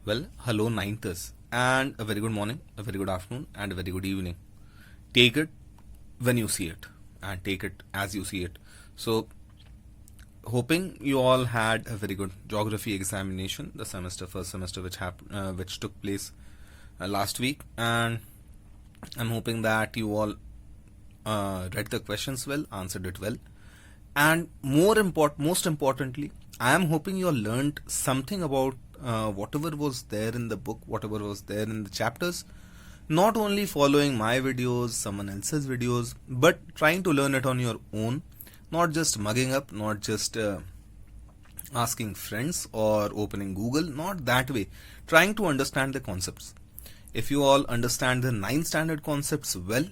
Well, hello ninthers, and a very good morning, a very good afternoon, and a very good evening. Take it when you see it, and take it as you see it. So, hoping you all had a very good geography examination, the first semester, which took place last week, and I'm hoping that you all read the questions well, answered it well, and most importantly, I am hoping you all learned something about whatever was there in the book, whatever was there in the chapters, not only following my videos, someone else's videos, but trying to learn it on your own, not just mugging up, not just asking friends or opening Google, not that way, trying to understand the concepts. If you all understand the 9th standard concepts well,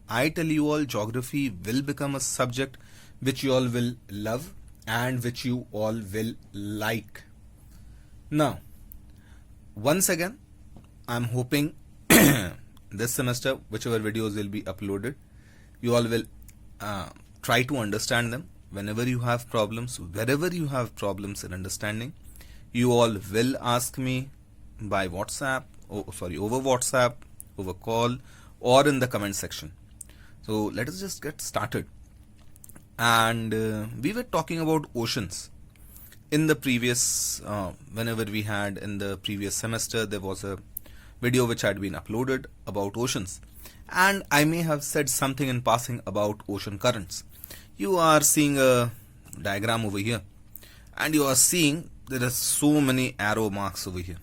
I tell you all geography will become a subject which you all will love and which you all will like. Now, once again, I'm hoping this semester, whichever videos will be uploaded, you all will try to understand them. Whenever you have problems, wherever you have problems in understanding, you all will ask me by WhatsApp, over WhatsApp, over call, or in the comment section. So let us just get started. And we were talking about oceans. In the previous, whenever we had in the previous semester, there was a video which had been uploaded about oceans. And I may have said something in passing about ocean currents. You are seeing a diagram over here. And you are seeing there are so many arrow marks over here.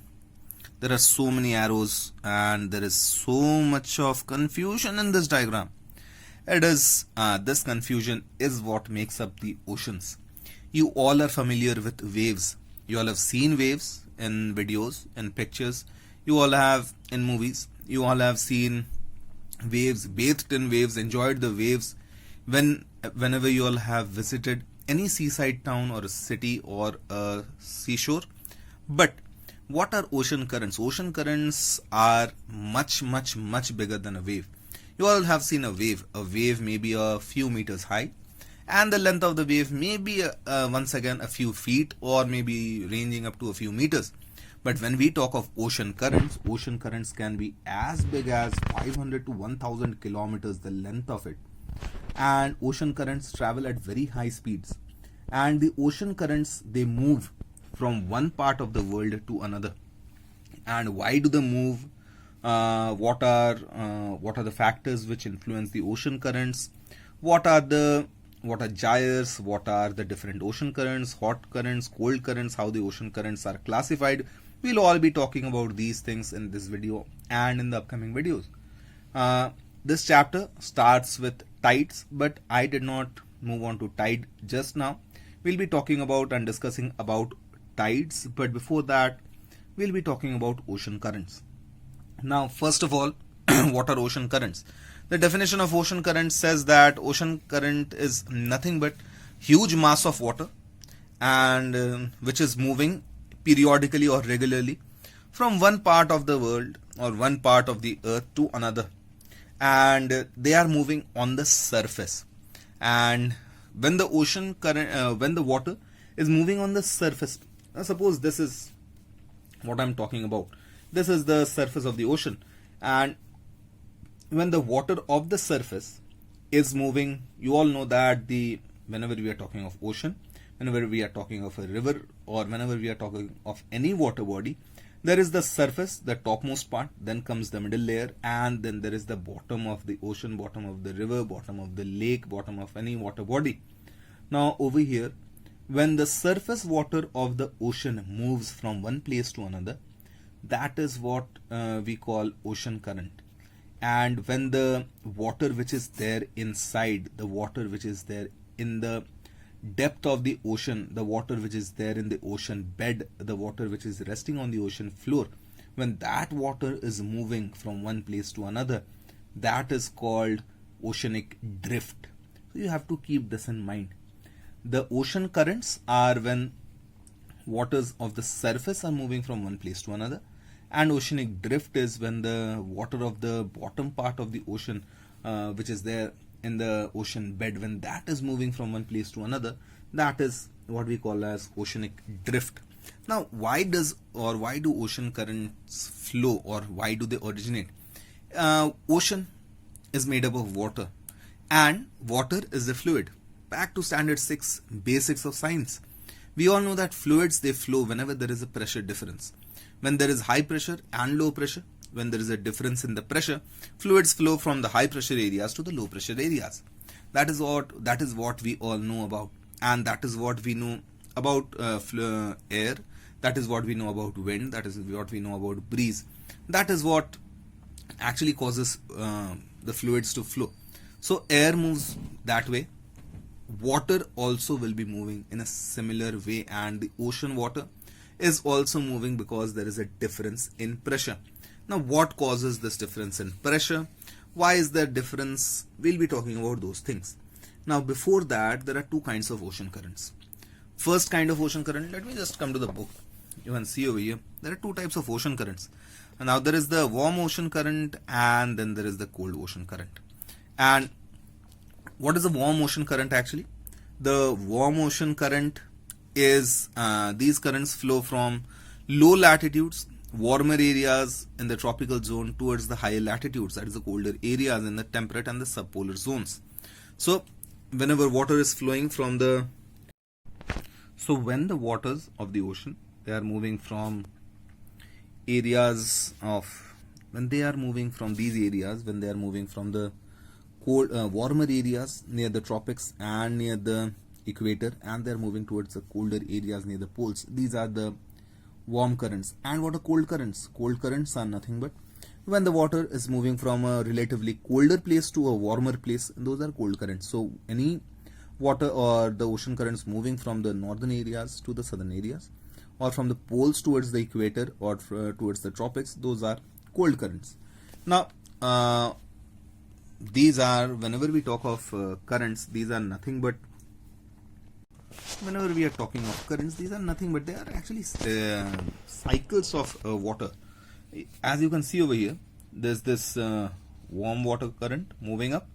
There are so many arrows and there is so much of confusion in this diagram. This confusion is what makes up the oceans. You all are familiar with waves. You all have seen waves in videos, in pictures. You all have in movies. You all have seen waves, bathed in waves, enjoyed the waves. Whenever you all have visited any seaside town or a city or a seashore. But what are ocean currents? Ocean currents are much bigger than a wave. You all have seen a wave. A wave may be a few meters high, and the length of the wave may be once again a few feet or maybe ranging up to a few meters. But when we talk of ocean currents can be as big as 500 to 1000 kilometers, the length of it. And ocean currents travel at very high speeds. And the ocean currents, they move from one part of the world to another. And why do they move? What are the factors which influence the ocean currents? What are gyres? What are the different ocean currents? Hot currents, cold currents? How the ocean currents are classified? We'll all be talking about these things in this video and in the upcoming videos. This chapter starts with tides, but I did not move on to tide just now. We'll be talking about and discussing about tides, but before that, we'll be talking about ocean currents. Now, first of all, what are ocean currents? The definition of ocean current says that ocean current is nothing but huge mass of water and which is moving periodically or regularly from one part of the world or one part of the earth to another, and they are moving on the surface. And when the ocean current, when the water is moving on the surface, suppose this is what I'm talking about. This is the surface of the ocean, and when the water of the surface is moving, you all know that whenever we are talking of ocean, whenever we are talking of a river, or whenever we are talking of any water body, there is the surface, the topmost part, then comes the middle layer, and then there is the bottom of the ocean, bottom of the river, bottom of the lake, bottom of any water body. Now over here, when the surface water of the ocean moves from one place to another, that is what we call ocean current. And when the water which is there inside, the water which is there in the depth of the ocean, the water which is there in the ocean bed, the water which is resting on the ocean floor, when that water is moving from one place to another, that is called oceanic drift. So you have to keep this in mind. The ocean currents are when waters of the surface are moving from one place to another, and oceanic drift is when the water of the bottom part of the ocean, which is there in the ocean bed, when that is moving from one place to another, that is what we call as oceanic drift. Now, why do ocean currents flow, or why do they originate? Ocean is made up of water, and water is a fluid. Back to standard 6 basics of science. We all know that fluids, they flow whenever there is a pressure difference. When there is high pressure and low pressure, when there is a difference in the pressure, fluids flow from the high pressure areas to the low pressure areas. That is what we all know about, and that is what we know about air. That is what we know about wind. That is what we know about breeze. That is what actually causes the fluids to flow. So air moves that way. Water also will be moving in a similar way, and the ocean water is also moving because there is a difference in pressure. Now, what causes this difference in pressure? Why is there difference? We'll be talking about those things. Now, before that, there are two kinds of ocean currents. First kind of ocean current, let me just come to the book. You can see over here, there are two types of ocean currents. And now, there is the warm ocean current, and then there is the cold ocean current. And what is a warm ocean current actually? The warm ocean current is, these currents flow from low latitudes, warmer areas in the tropical zone towards the higher latitudes, that is the colder areas in the temperate and the subpolar zones. So whenever water is flowing from when the waters of the ocean, they are moving from areas of, when they are moving from these areas, when they are moving from the cold, warmer areas near the tropics and near the equator, and they are moving towards the colder areas near the poles, these are the warm currents. And what are cold currents? Cold currents are nothing but when the water is moving from a relatively colder place to a warmer place, those are cold currents. So any water or the ocean currents moving from the northern areas to the southern areas, or from the poles towards the equator or towards the tropics, those are cold currents. Now, these are, whenever we talk of currents, these are nothing but, whenever we are talking of currents, these are nothing but they are actually cycles of water. As you can see over here, there's this warm water current moving up,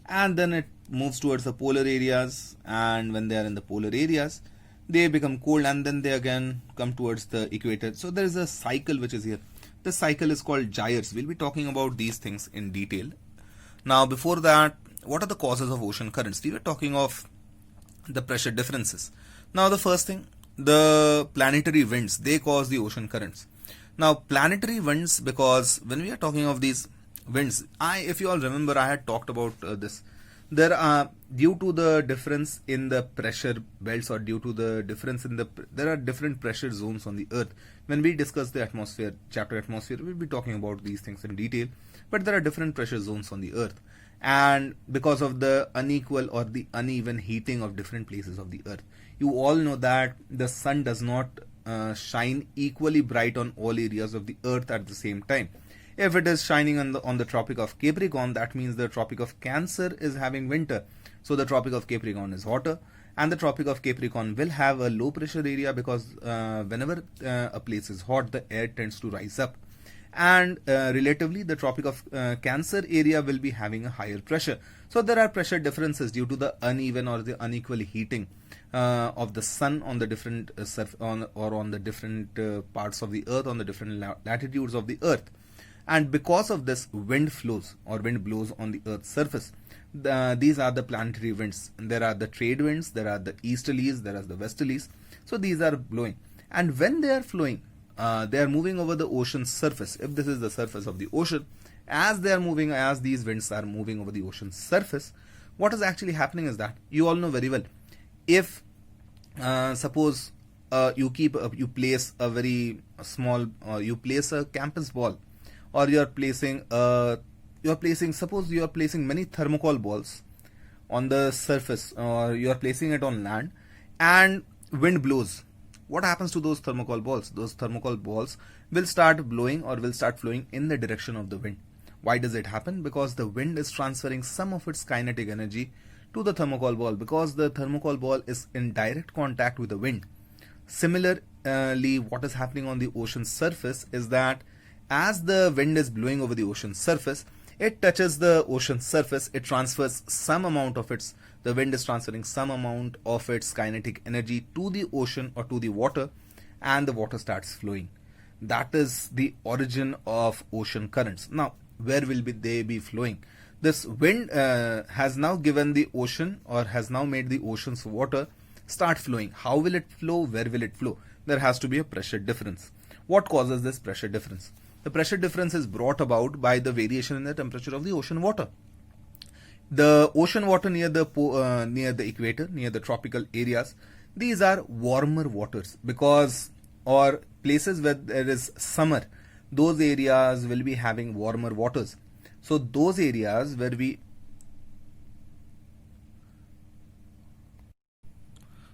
and then it moves towards the polar areas, and when they are in the polar areas, they become cold, and then they again come towards the equator. So there is a cycle which is here. The cycle is called gyres. We'll be talking about these things in detail. Now, before that, what are the causes of ocean currents? We were talking of the pressure differences. Now, the first thing, the planetary winds, they cause the ocean currents. Now, planetary winds, because when we are talking of these winds, if you all remember, I had talked about this. There are, due to the difference in the pressure belts, or due to the difference in there are different pressure zones on the earth. When we discuss the atmosphere, chapter atmosphere, we'll be talking about these things in detail. But there are different pressure zones on the earth. And because of the unequal or the uneven heating of different places of the earth, you all know that the sun does not shine equally bright on all areas of the earth at the same time. If it is shining on the Tropic of Capricorn, that means the Tropic of Cancer is having winter. So the Tropic of Capricorn is hotter, and the Tropic of Capricorn will have a low pressure area, because whenever a place is hot, the air tends to rise up. And relatively, the Tropic of Cancer area will be having a higher pressure. So there are pressure differences due to the uneven or the unequal heating of the sun on the different on the different parts of the earth, on the different latitudes of the earth. And because of this, wind flows or wind blows on the earth's surface. These are the planetary winds. There are the trade winds, there are the easterlies, there are the westerlies. So these are blowing, and when they are flowing, they are moving over the ocean's surface. If this is the surface of the ocean, as these winds are moving over the ocean's surface, what is actually happening is that, you all know very well, if suppose you place a very small, you place a campus ball, or suppose you are placing many thermocol balls on the surface, or you are placing it on land, and wind blows. What happens to those thermocol balls? Those thermocol balls will start blowing or will start flowing in the direction of the wind. Why does it happen? Because the wind is transferring some of its kinetic energy to the thermocol ball, because the thermocol ball is in direct contact with the wind. Similarly, what is happening on the ocean surface is that as the wind is blowing over the ocean surface, it touches the ocean surface, it transfers some amount of the wind is transferring some amount of its kinetic energy to the ocean or to the water, and the water starts flowing. That is the origin of ocean currents. Now, where will they be flowing? This wind has now given the ocean, or has now made the ocean's water start flowing. How will it flow? Where will it flow? There has to be a pressure difference. What causes this pressure difference? The pressure difference is brought about by the variation in the temperature of the ocean water. The ocean water near the equator, near the tropical areas, these are warmer waters, because, or places where there is summer, those areas will be having warmer waters. So those areas where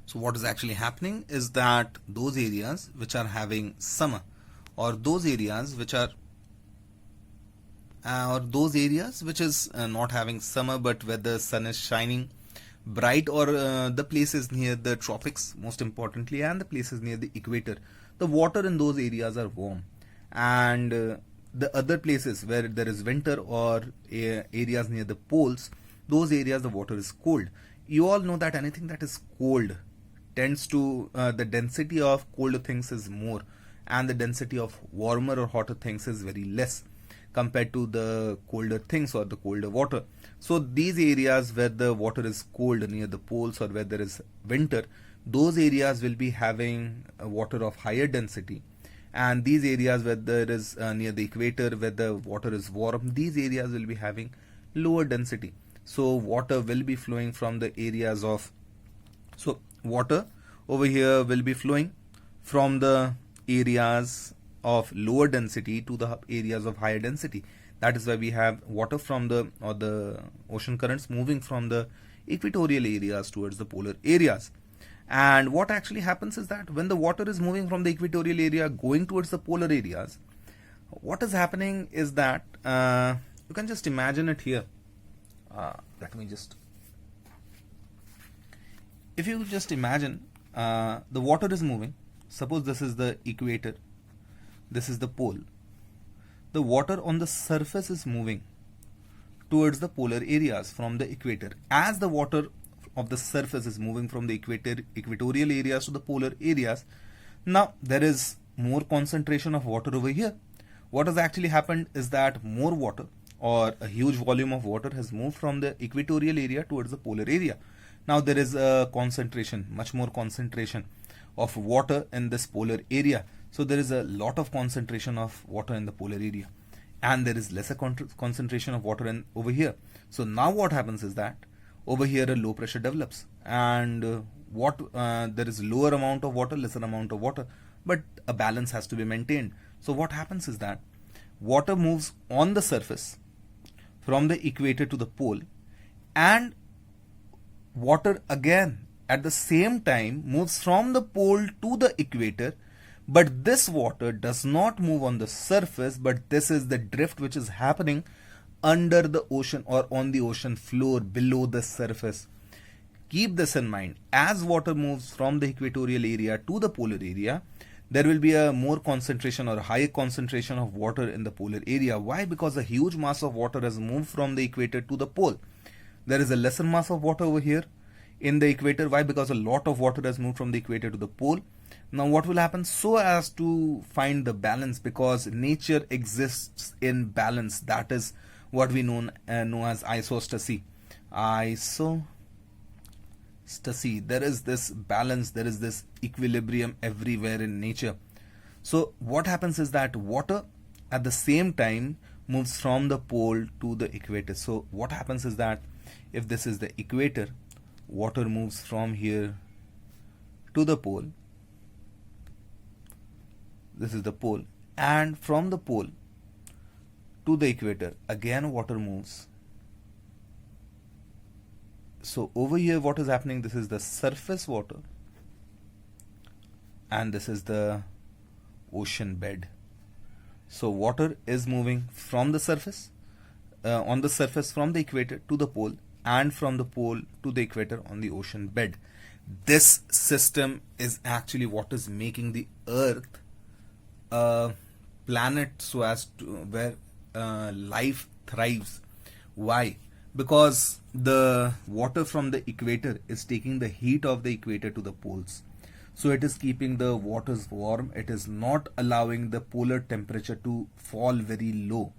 So what is actually happening is that those areas which are having summer, or those areas which are which is not having summer, but where the sun is shining bright, or the places near the tropics most importantly, and the places near the equator, the water in those areas are warm. And the other places where there is winter, or areas near the poles, those areas the water is cold. You all know that anything that is cold tends to, the density of colder things is more, and the density of warmer or hotter things is very less compared to the colder things or the colder water. So these areas where the water is cold near the poles, or where there is winter, those areas will be having water of higher density. And these areas where there is near the equator, where the water is warm, these areas will be having lower density. So water will be flowing from the areas of, so water over here will be flowing from the areas of lower density to the areas of higher density. That is why we have water from the ocean currents moving from the equatorial areas towards the polar areas. And what actually happens is that when the water is moving from the equatorial area going towards the polar areas, what is happening is that you can just imagine it here. Let me just, if you just imagine the water is moving, suppose this is the equator, this is the pole. The water on the surface is moving towards the polar areas from the equator. As the water of the surface is moving from the equatorial areas to the polar areas, now there is more concentration of water over here. What has actually happened is that more water, or a huge volume of water, has moved from the equatorial area towards the polar area. Now there is a concentration, much more concentration of water in this polar area. So there is a lot of concentration of water in the polar area, and there is lesser concentration of water over here. So now what happens is that over here a low pressure develops, and there is lower amount of water, lesser amount of water, but a balance has to be maintained. So what happens is that water moves on the surface from the equator to the pole, and water again at the same time moves from the pole to the equator. But this water does not move on the surface, but this is the drift which is happening under the ocean, or on the ocean floor below the surface. Keep this in mind. As water moves from the equatorial area to the polar area, there will be a more concentration or a higher concentration of water in the polar area. Why? Because a huge mass of water has moved from the equator to the pole. There is a lesser mass of water over here in the equator. Why? Because a lot of water has moved from the equator to the pole. Now what will happen? So as to find the balance, because nature exists in balance, that is what we know as isostasy. Isostasy. There is this balance, there is this equilibrium everywhere in nature. So what happens is that water at the same time moves from the pole to the equator. So what happens is that if this is the equator, water moves from here to the pole. This is the pole, and from the pole to the equator again water moves. So over here what is happening? This is the surface water, and this is the ocean bed. So water is moving from the surface, on the surface from the equator to the pole, and from the pole to the equator on the ocean bed. This system is actually what is making the Earth a planet so as to where life thrives. Why? Because the water from the equator is taking the heat of the equator to the poles. So it is keeping the waters warm. It is not allowing the polar temperature to fall very low.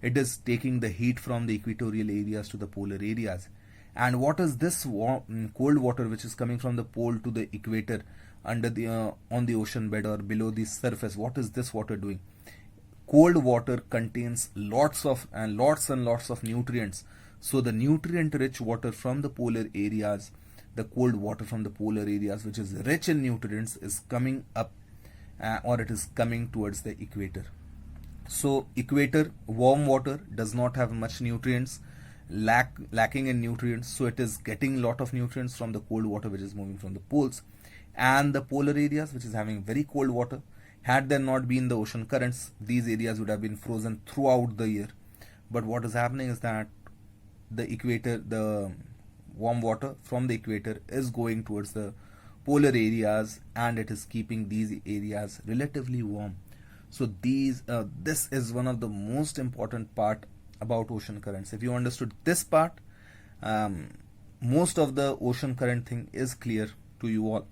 It is taking the heat from the equatorial areas to the polar areas. And what is this cold water which is coming from the pole to the equator under the on the ocean bed or below the surface? What is this water doing? Cold water contains lots and lots of nutrients. So the nutrient rich water from the polar areas, the cold water from the polar areas which is rich in nutrients, is coming up or it is coming towards the equator. So equator warm water does not have much nutrients, lacking in nutrients, so it is getting lot of nutrients from the cold water which is moving from the poles. And the polar areas which is having very cold water, had there not been the ocean currents, these areas would have been frozen throughout the year. But what is happening is that the equator, the warm water from the equator is going towards the polar areas, and it is keeping these areas relatively warm. So this is one of the most important part about ocean currents. If you understood this part, most of the ocean current thing is clear to you all.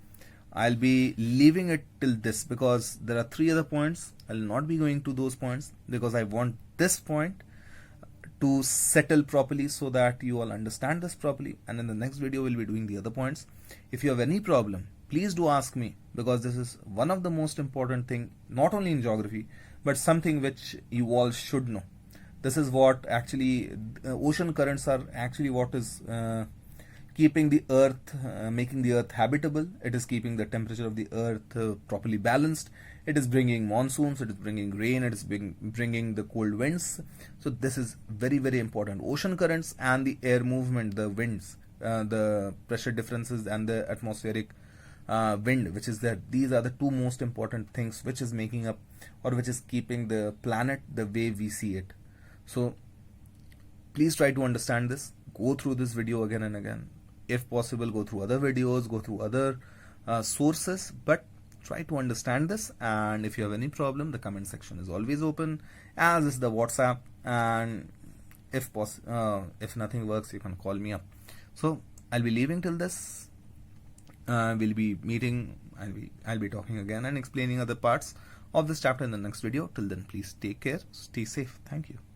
I'll be leaving it till this because there are 3 other points. I'll not be going to those points because I want this point to settle properly so that you all understand this properly, and in the next video we'll be doing the other points. If you have any problem, please do ask me, because this is one of the most important thing, not only in geography but something which you all should know. This is what actually ocean currents are actually what is keeping the earth, making the earth habitable. It is keeping the temperature of the earth properly balanced. It is bringing monsoons, it is bringing rain, it is bringing the cold winds. So this is very, very important. Ocean currents and the air movement, the winds, the pressure differences and the atmospheric wind which is there, these are the 2 most important things which is making up or which is keeping the planet the way we see it. So please try to understand this. Go through this video again and again. If possible, go through other videos, go through other sources, but try to understand this. And if you have any problem, the comment section is always open, as is the WhatsApp, and if nothing works, you can call me up. So I'll be leaving till this. We'll be meeting. I'll be talking again and explaining other parts of this chapter in the next video. Till then, please take care, stay safe. Thank you.